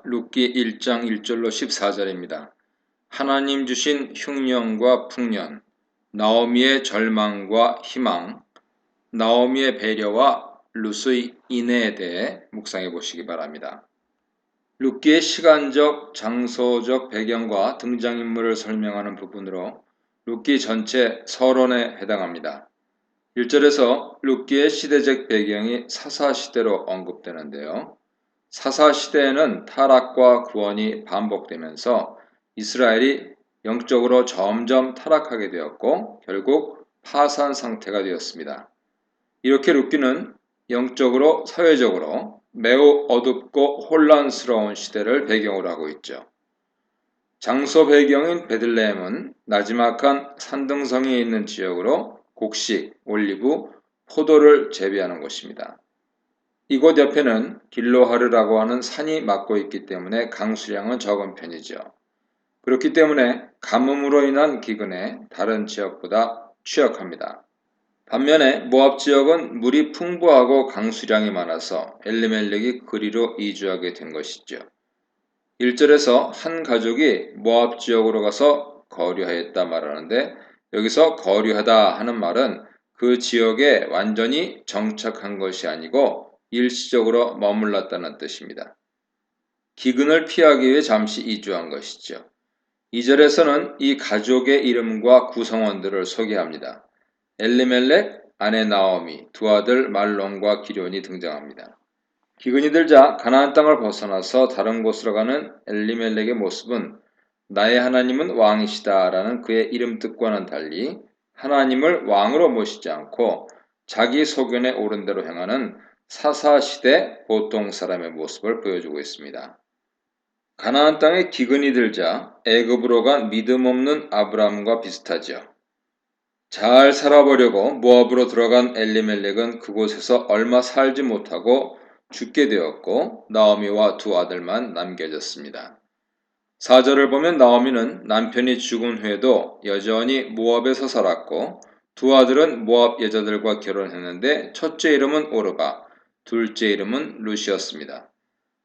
룻기 1장 1절로 14절입니다. 하나님 주신 흉년과 풍년, 나오미의 절망과 희망, 나오미의 배려와 룻의 인애에 대해 묵상해 보시기 바랍니다. 룻기의 시간적, 장소적 배경과 등장인물을 설명하는 부분으로 룻기 전체 서론에 해당합니다. 1절에서 룻기의 시대적 배경이 사사시대로 언급되는데요. 사사시대에는 타락과 구원이 반복되면서 이스라엘이 영적으로 점점 타락하게 되었고 결국 파산 상태가 되었습니다. 이렇게 룻기는 영적으로 사회적으로 매우 어둡고 혼란스러운 시대를 배경으로 하고 있죠. 장소 배경인 베들레헴은 나지막한 산등성이 있는 지역으로 곡식, 올리브, 포도를 재배하는 곳입니다. 이곳 옆에는 길로하르라고 하는 산이 막고 있기 때문에 강수량은 적은 편이죠. 그렇기 때문에 가뭄으로 인한 기근에 다른 지역보다 취약합니다. 반면에 모압 지역은 물이 풍부하고 강수량이 많아서 엘리멜렉이 그리로 이주하게 된 것이죠. 1절에서 한 가족이 모압 지역으로 가서 거류하였다 말하는데 여기서 거류하다 하는 말은 그 지역에 완전히 정착한 것이 아니고 일시적으로 머물렀다는 뜻입니다. 기근을 피하기 위해 잠시 이주한 것이죠. 2절에서는 이 가족의 이름과 구성원들을 소개합니다. 엘리멜렉, 아내 나오미, 두 아들 말론과 기럐이 등장합니다. 기근이 들자 가나안 땅을 벗어나서 다른 곳으로 가는 엘리멜렉의 모습은 나의 하나님은 왕이시다 라는 그의 이름 뜻과는 달리 하나님을 왕으로 모시지 않고 자기 소견에 옳은 대로 행하는 사사시대 보통 사람의 모습을 보여주고 있습니다. 가나안 땅에 기근이 들자 애굽으로 간 믿음 없는 아브라함과 비슷하죠. 잘 살아보려고 모압으로 들어간 엘리멜렉은 그곳에서 얼마 살지 못하고 죽게 되었고 나오미와 두 아들만 남겨졌습니다. 4절을 보면 나오미는 남편이 죽은 후에도 여전히 모압에서 살았고 두 아들은 모압 여자들과 결혼했는데 첫째 이름은 오르바, 둘째 이름은 룻이었습니다.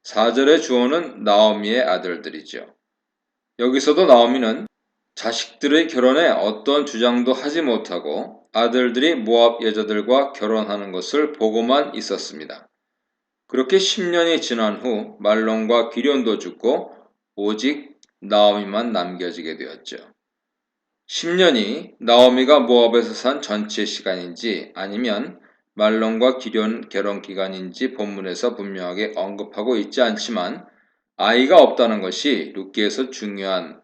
4절의 주어는 나오미의 아들들이죠. 여기서도 나오미는 자식들의 결혼에 어떤 주장도 하지 못하고 아들들이 모압 여자들과 결혼하는 것을 보고만 있었습니다. 그렇게 10년이 지난 후 말론과 기럐도 죽고 오직 나오미만 남겨지게 되었죠. 10년이 나오미가 모압에서 산 전체 시간인지 아니면 말론과 기럐 결혼 기간인지 본문에서 분명하게 언급하고 있지 않지만 아이가 없다는 것이 룻기에서 중요한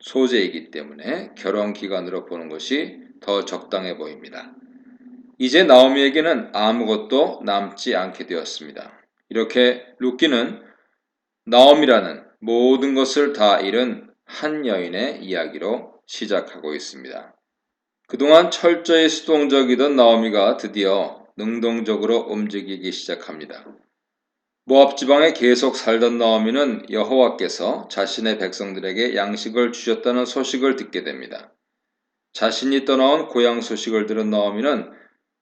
소재이기 때문에 결혼 기간으로 보는 것이 더 적당해 보입니다. 이제 나오미에게는 아무것도 남지 않게 되었습니다. 이렇게 룻기는 나오미라는 모든 것을 다 잃은 한 여인의 이야기로 시작하고 있습니다. 그동안 철저히 수동적이던 나오미가 드디어 능동적으로 움직이기 시작합니다. 모압 지방에 계속 살던 나오미는 여호와께서 자신의 백성들에게 양식을 주셨다는 소식을 듣게 됩니다. 자신이 떠나온 고향 소식을 들은 나오미는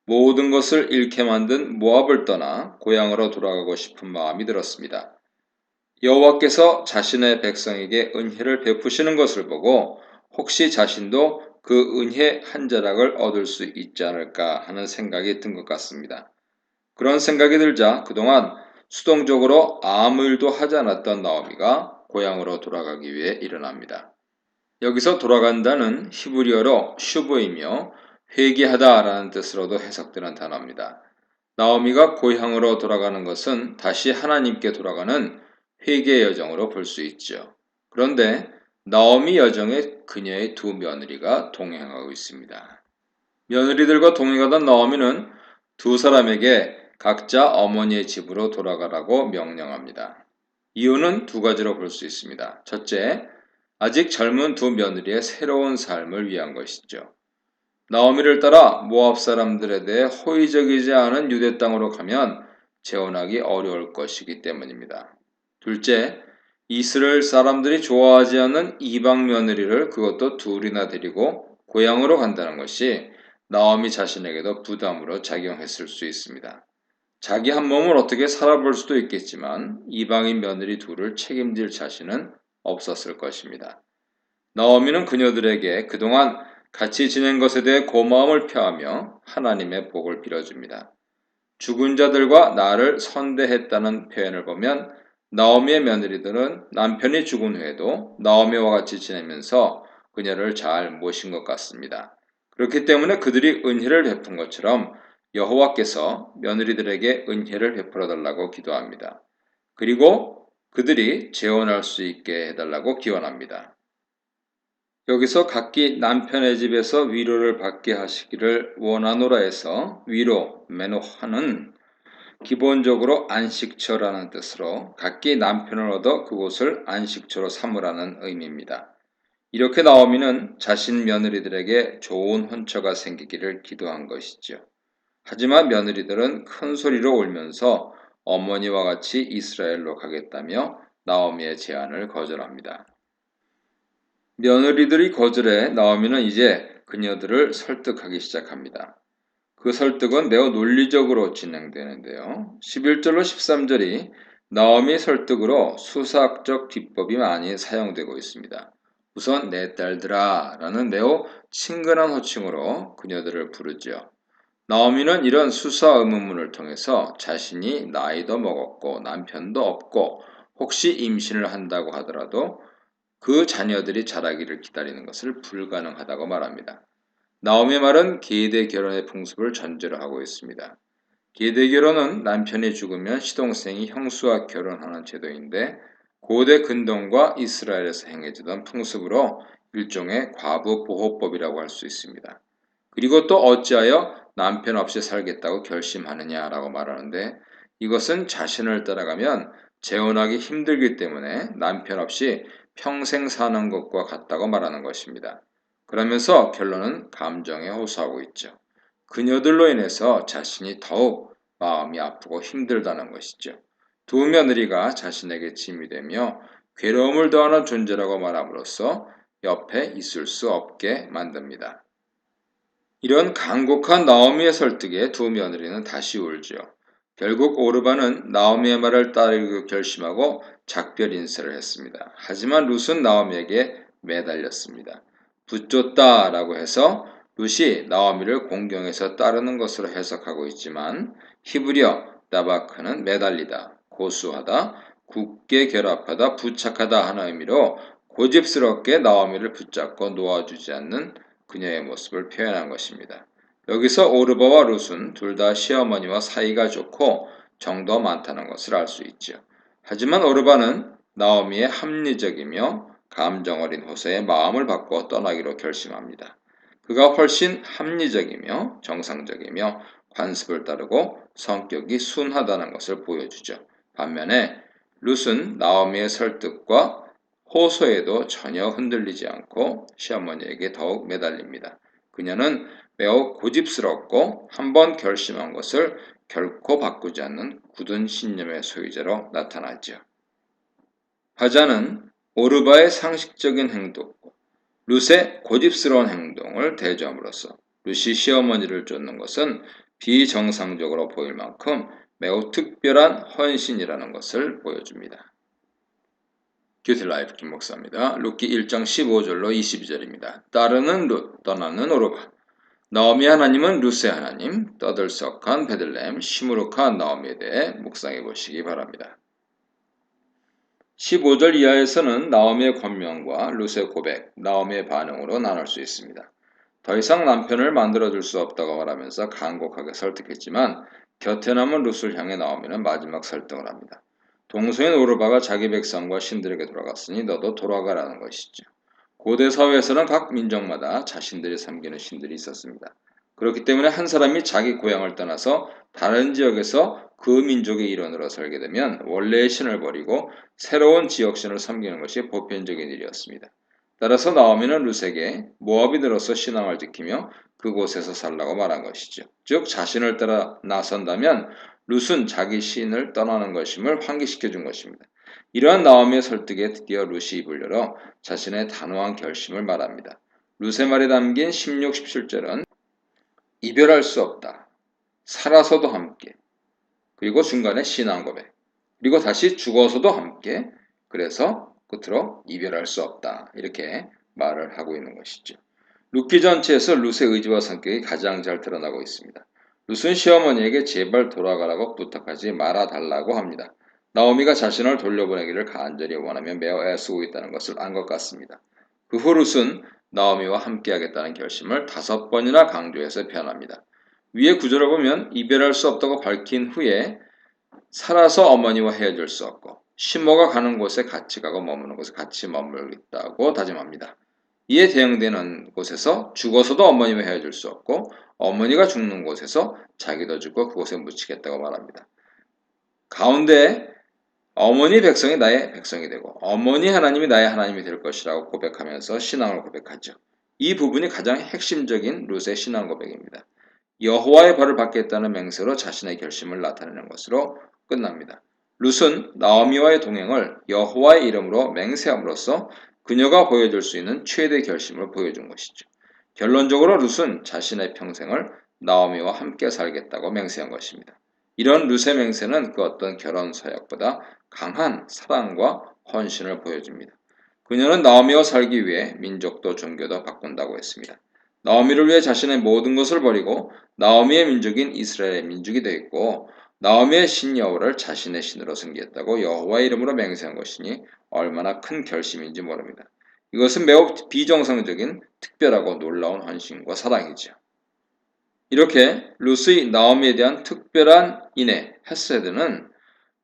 모든 것을 잃게 만든 모압을 떠나 고향으로 돌아가고 싶은 마음이 들었습니다. 여호와께서 자신의 백성에게 은혜를 베푸시는 것을 보고 혹시 자신도 그 은혜 한 자락을 얻을 수 있지 않을까 하는 생각이 든 것 같습니다. 그런 생각이 들자 그동안 수동적으로 아무 일도 하지 않았던 나오미가 고향으로 돌아가기 위해 일어납니다. 여기서 돌아간다는 히브리어로 슈브이며 회개하다라는 뜻으로도 해석되는 단어입니다. 나오미가 고향으로 돌아가는 것은 다시 하나님께 돌아가는 회개의 여정으로 볼 수 있죠. 그런데 나오미 여정에 그녀의 두 며느리가 동행하고 있습니다. 며느리들과 동행하던 나오미는 두 사람에게 각자 어머니의 집으로 돌아가라고 명령합니다. 이유는 두 가지로 볼 수 있습니다. 첫째, 아직 젊은 두 며느리의 새로운 삶을 위한 것이죠. 나오미를 따라 모압 사람들에 대해 호의적이지 않은 유대 땅으로 가면 재혼하기 어려울 것이기 때문입니다. 둘째, 이스라엘 사람들이 좋아하지 않는 이방 며느리를 그것도 둘이나 데리고 고향으로 간다는 것이 나오미 자신에게도 부담으로 작용했을 수 있습니다. 자기 한 몸을 어떻게 살아볼 수도 있겠지만 이방인 며느리 둘을 책임질 자신은 없었을 것입니다. 나오미는 그녀들에게 그동안 같이 지낸 것에 대해 고마움을 표하며 하나님의 복을 빌어줍니다. 죽은 자들과 나를 선대했다는 표현을 보면 나오미의 며느리들은 남편이 죽은 후에도 나오미와 같이 지내면서 그녀를 잘 모신 것 같습니다. 그렇기 때문에 그들이 은혜를 베푼 것처럼 여호와께서 며느리들에게 은혜를 베풀어 달라고 기도합니다. 그리고 그들이 재혼할 수 있게 해달라고 기원합니다. 여기서 각기 남편의 집에서 위로를 받게 하시기를 원하노라 해서 위로, 메노하는 기본적으로 안식처라는 뜻으로 각기 남편을 얻어 그곳을 안식처로 삼으라는 의미입니다. 이렇게 나오미는 자신 며느리들에게 좋은 혼처가 생기기를 기도한 것이죠. 하지만 며느리들은 큰 소리로 울면서 어머니와 같이 이스라엘로 가겠다며 나오미의 제안을 거절합니다. 며느리들이 거절해 나오미는 이제 그녀들을 설득하기 시작합니다. 그 설득은 매우 논리적으로 진행되는데요. 11절로 13절이 나오미 설득으로 수사학적 기법이 많이 사용되고 있습니다. 우선 내 딸들아 라는 매우 친근한 호칭으로 그녀들을 부르죠. 나오미는 이런 수사 의문문을 통해서 자신이 나이도 먹었고 남편도 없고 혹시 임신을 한다고 하더라도 그 자녀들이 자라기를 기다리는 것을 불가능하다고 말합니다. 나오미의 말은 계대 결혼의 풍습을 전제로 하고 있습니다. 계대 결혼은 남편이 죽으면 시동생이 형수와 결혼하는 제도인데 고대 근동과 이스라엘에서 행해지던 풍습으로 일종의 과부 보호법이라고 할 수 있습니다. 그리고 또 어찌하여 남편 없이 살겠다고 결심하느냐라고 말하는데 이것은 자신을 따라가면 재혼하기 힘들기 때문에 남편 없이 평생 사는 것과 같다고 말하는 것입니다. 그러면서 결론은 감정에 호소하고 있죠. 그녀들로 인해서 자신이 더욱 마음이 아프고 힘들다는 것이죠. 두 며느리가 자신에게 짐이 되며 괴로움을 더하는 존재라고 말함으로써 옆에 있을 수 없게 만듭니다. 이런 간곡한 나오미의 설득에 두 며느리는 다시 울죠. 결국 오르바는 나오미의 말을 따르기로 결심하고 작별 인사를 했습니다. 하지만 룻은 나오미에게 매달렸습니다. 붙줬다라고 해서 룻이 나오미를 공경해서 따르는 것으로 해석하고 있지만 히브리어 나바크는 매달리다, 고수하다, 굳게 결합하다, 부착하다 하는 의미로 고집스럽게 나오미를 붙잡고 놓아주지 않는 그녀의 모습을 표현한 것입니다. 여기서 오르바와 룻은 둘 다 시어머니와 사이가 좋고 정도 많다는 것을 알 수 있죠. 하지만 오르바는 나오미의 합리적이며 감정 어린 호소에 마음을 바꿔 떠나기로 결심합니다. 그가 훨씬 합리적이며 정상적이며 관습을 따르고 성격이 순하다는 것을 보여주죠. 반면에 룻은 나오미의 설득과 호소에도 전혀 흔들리지 않고 시어머니에게 더욱 매달립니다. 그녀는 매우 고집스럽고 한번 결심한 것을 결코 바꾸지 않는 굳은 신념의 소유자로 나타나죠. 화자는 오르바의 상식적인 행동, 룻의 고집스러운 행동을 대조함으로써 룻이 시어머니를 쫓는 것은 비정상적으로 보일 만큼 매우 특별한 헌신이라는 것을 보여줍니다. 큐티라이프 김목사입니다. 룻기 1장 15절로 22절입니다. 따르는 룻, 떠나는 오르바. 나오미 하나님은 룻의 하나님, 떠들썩한 베들레헴, 시무룩한 나오미에 대해 묵상해 보시기 바랍니다. 15절 이하에서는 나오미의 권면과 룻의 고백, 나오미의 반응으로 나눌 수 있습니다. 더 이상 남편을 만들어줄 수 없다고 말하면서 간곡하게 설득했지만 곁에 남은 룻을 향해 나오미는 마지막 설득을 합니다. 동서인 오르바가 자기 백성과 신들에게 돌아갔으니 너도 돌아가라는 것이죠. 고대 사회에서는 각 민족마다 자신들이 섬기는 신들이 있었습니다. 그렇기 때문에 한 사람이 자기 고향을 떠나서 다른 지역에서 그 민족의 일원으로 살게 되면 원래의 신을 버리고 새로운 지역 신을 섬기는 것이 보편적인 일이었습니다. 따라서 나오미는 룻에게 모압인으로서 신앙을 지키며 그곳에서 살라고 말한 것이죠. 즉 자신을 따라 나선다면 룻은 자기 신을 떠나는 것임을 환기시켜 준 것입니다. 이러한 나오미의 설득에 드디어 룻이 입을 열어 자신의 단호한 결심을 말합니다. 룻의 말에 담긴 16, 17절은 이별할 수 없다. 살아서도 함께. 그리고 중간에 신앙 고백, 그리고 다시 죽어서도 함께, 그래서 끝으로 이별할 수 없다. 이렇게 말을 하고 있는 것이죠. 룻기 전체에서 룻의 의지와 성격이 가장 잘 드러나고 있습니다. 룻은 시어머니에게 제발 돌아가라고 부탁하지 말아달라고 합니다. 나오미가 자신을 돌려보내기를 간절히 원하며 매우 애쓰고 있다는 것을 안 것 같습니다. 그 후 룻은 나오미와 함께하겠다는 결심을 5번이나 강조해서 표현합니다. 위의 구절을 보면 이별할 수 없다고 밝힌 후에 살아서 어머니와 헤어질 수 없고 시모가 가는 곳에 같이 가고 머무는 곳에 같이 머물겠다고 다짐합니다. 이에 대응되는 곳에서 죽어서도 어머니와 헤어질 수 없고 어머니가 죽는 곳에서 자기도 죽고 그곳에 묻히겠다고 말합니다. 가운데 어머니 백성이 나의 백성이 되고 어머니 하나님이 나의 하나님이 될 것이라고 고백하면서 신앙을 고백하죠. 이 부분이 가장 핵심적인 룻의 신앙 고백입니다. 여호와의 벌을 받겠다는 맹세로 자신의 결심을 나타내는 것으로 끝납니다. 룻은 나오미와의 동행을 여호와의 이름으로 맹세함으로써 그녀가 보여줄 수 있는 최대 결심을 보여준 것이죠. 결론적으로 룻은 자신의 평생을 나오미와 함께 살겠다고 맹세한 것입니다. 이런 룻의 맹세는 그 어떤 결혼 서약보다 강한 사랑과 헌신을 보여줍니다. 그녀는 나오미와 살기 위해 민족도 종교도 바꾼다고 했습니다. 나오미를 위해 자신의 모든 것을 버리고 나오미의 민족인 이스라엘의 민족이 되었고 나오미의 신 여호와를 자신의 신으로 섬기겠다고 여호와의 이름으로 맹세한 것이니 얼마나 큰 결심인지 모릅니다. 이것은 매우 비정상적인 특별하고 놀라운 헌신과 사랑이죠. 이렇게 룻의 나오미에 대한 특별한 인애, 헤세드는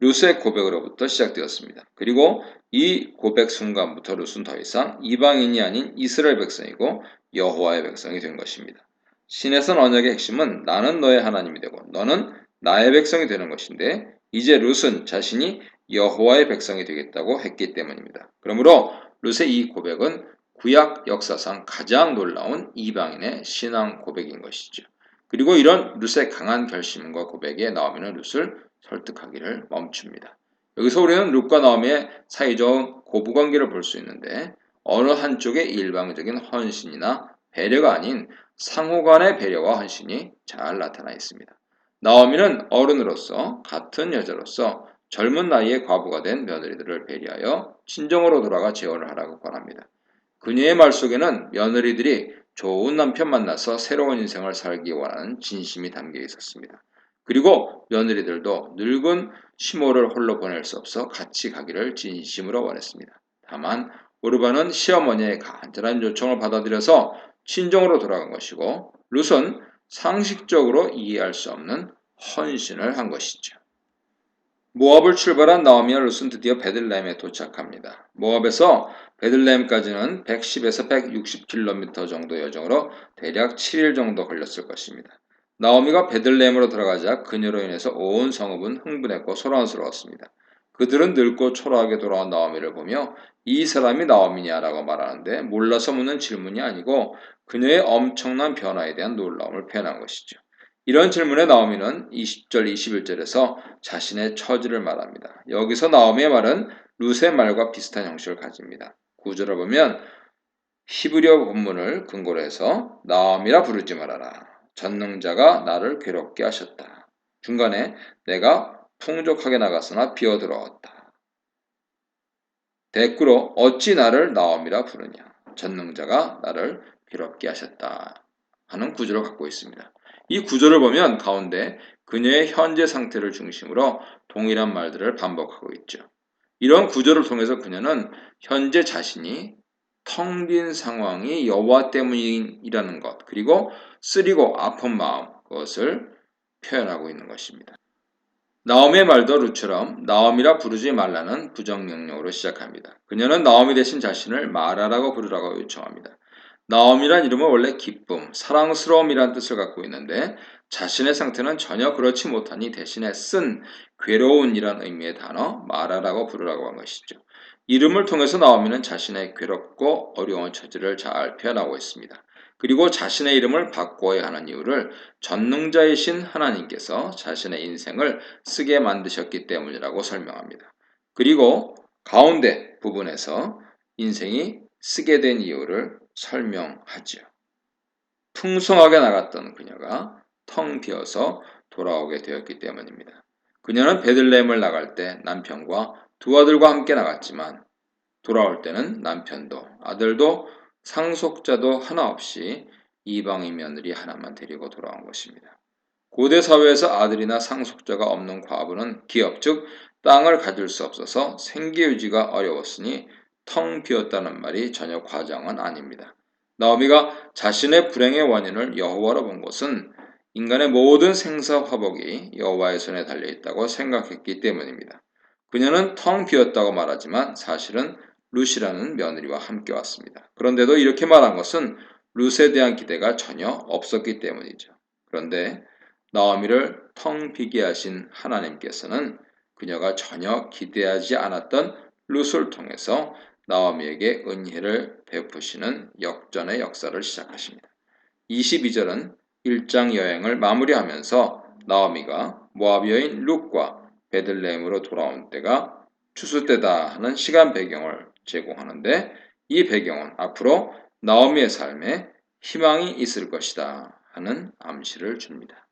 룻의 고백으로부터 시작되었습니다. 그리고 이 고백 순간부터 룻은 더 이상 이방인이 아닌 이스라엘 백성이고 여호와의 백성이 된 것입니다. 신의 언약의 핵심은 나는 너의 하나님이 되고 너는 나의 백성이 되는 것인데 이제 룻은 자신이 여호와의 백성이 되겠다고 했기 때문입니다. 그러므로 룻의 이 고백은 구약 역사상 가장 놀라운 이방인의 신앙 고백인 것이죠. 그리고 이런 룻의 강한 결심과 고백에 나오미는 룻을 설득하기를 멈춥니다. 여기서 우리는 룻과 나오미의 사이적 고부관계를 볼 수 있는데 어느 한쪽의 일방적인 헌신이나 배려가 아닌 상호간의 배려와 헌신이 잘 나타나 있습니다. 나오미는 어른으로서 같은 여자로서 젊은 나이에 과부가 된 며느리들을 배려하여 친정으로 돌아가 재혼을 하라고 권합니다. 그녀의 말 속에는 며느리들이 좋은 남편 만나서 새로운 인생을 살기 원하는 진심이 담겨 있었습니다. 그리고 며느리들도 늙은 시모를 홀로 보낼 수 없어 같이 가기를 진심으로 원했습니다. 다만 오르반은 시어머니의 간절한 요청을 받아들여서 친정으로 돌아간 것이고 룻은 상식적으로 이해할 수 없는 헌신을 한 것이죠. 모압을 출발한 나오미와 룻은 드디어 베들레헴에 도착합니다. 모압에서 베들레헴까지는 110에서 160km 정도 여정으로 대략 7일 정도 걸렸을 것입니다. 나오미가 베들레헴으로 들어가자 그녀로 인해서 온 성읍은 흥분했고 소란스러웠습니다. 그들은 늙고 초라하게 돌아온 나오미를 보며 이 사람이 나오미냐라고 말하는데 몰라서 묻는 질문이 아니고 그녀의 엄청난 변화에 대한 놀라움을 표현한 것이죠. 이런 질문에 나오미는 20절, 21절에서 자신의 처지를 말합니다. 여기서 나오미의 말은 룻의 말과 비슷한 형식을 가집니다. 구절을 보면 히브리어 본문을 근거로 해서 나오미라 부르지 말아라. 전능자가 나를 괴롭게 하셨다. 중간에 내가 풍족하게 나갔으나 비어들어왔다. 대꾸로 어찌 나를 나오미라 부르냐. 전능자가 나를 괴롭게 하셨다. 하는 구절을 갖고 있습니다. 이 구절을 보면 가운데 그녀의 현재 상태를 중심으로 동일한 말들을 반복하고 있죠. 이런 구절을 통해서 그녀는 현재 자신이 텅 빈 상황이 여호와 때문이라는 것, 그리고 쓰리고 아픈 마음, 그것을 표현하고 있는 것입니다. 나오미의 말도 룻처럼 나오미라 부르지 말라는 부정명령으로 시작합니다. 그녀는 나오미 대신 자신을 마라라고 부르라고 요청합니다. 나오미란 이름은 원래 기쁨, 사랑스러움이란 뜻을 갖고 있는데 자신의 상태는 전혀 그렇지 못하니 대신에 쓴 괴로운이란 의미의 단어 마라라고 부르라고 한 것이죠. 이름을 통해서 나오미는 자신의 괴롭고 어려운 처지를 잘 표현하고 있습니다. 그리고 자신의 이름을 바꿔야 하는 이유를 전능자이신 하나님께서 자신의 인생을 쓰게 만드셨기 때문이라고 설명합니다. 그리고 가운데 부분에서 인생이 쓰게 된 이유를 설명하지요. 풍성하게 나갔던 그녀가 텅 비어서 돌아오게 되었기 때문입니다. 그녀는 베들레헴을 나갈 때 남편과 두 아들과 함께 나갔지만 돌아올 때는 남편도 아들도 상속자도 하나 없이 이방인 며느리 하나만 데리고 돌아온 것입니다. 고대 사회에서 아들이나 상속자가 없는 과부는 기업, 즉 땅을 가질 수 없어서 생계 유지가 어려웠으니 텅 비었다는 말이 전혀 과장은 아닙니다. 나오미가 자신의 불행의 원인을 여호와로 본 것은 인간의 모든 생사 화복이 여호와의 손에 달려 있다고 생각했기 때문입니다. 그녀는 텅 비었다고 말하지만 사실은 룻이라는 며느리와 함께 왔습니다. 그런데도 이렇게 말한 것은 룻에 대한 기대가 전혀 없었기 때문이죠. 그런데 나오미를 텅 비게 하신 하나님께서는 그녀가 전혀 기대하지 않았던 룻을 통해서 나오미에게 은혜를 베푸시는 역전의 역사를 시작하십니다. 22절은 1장 여행을 마무리하면서 나오미가 모압 여인 룻과 베들레헴으로 돌아온 때가 추수 때다 하는 시간 배경을 제공하는데 이 배경은 앞으로 나오미의 삶에 희망이 있을 것이다 하는 암시를 줍니다.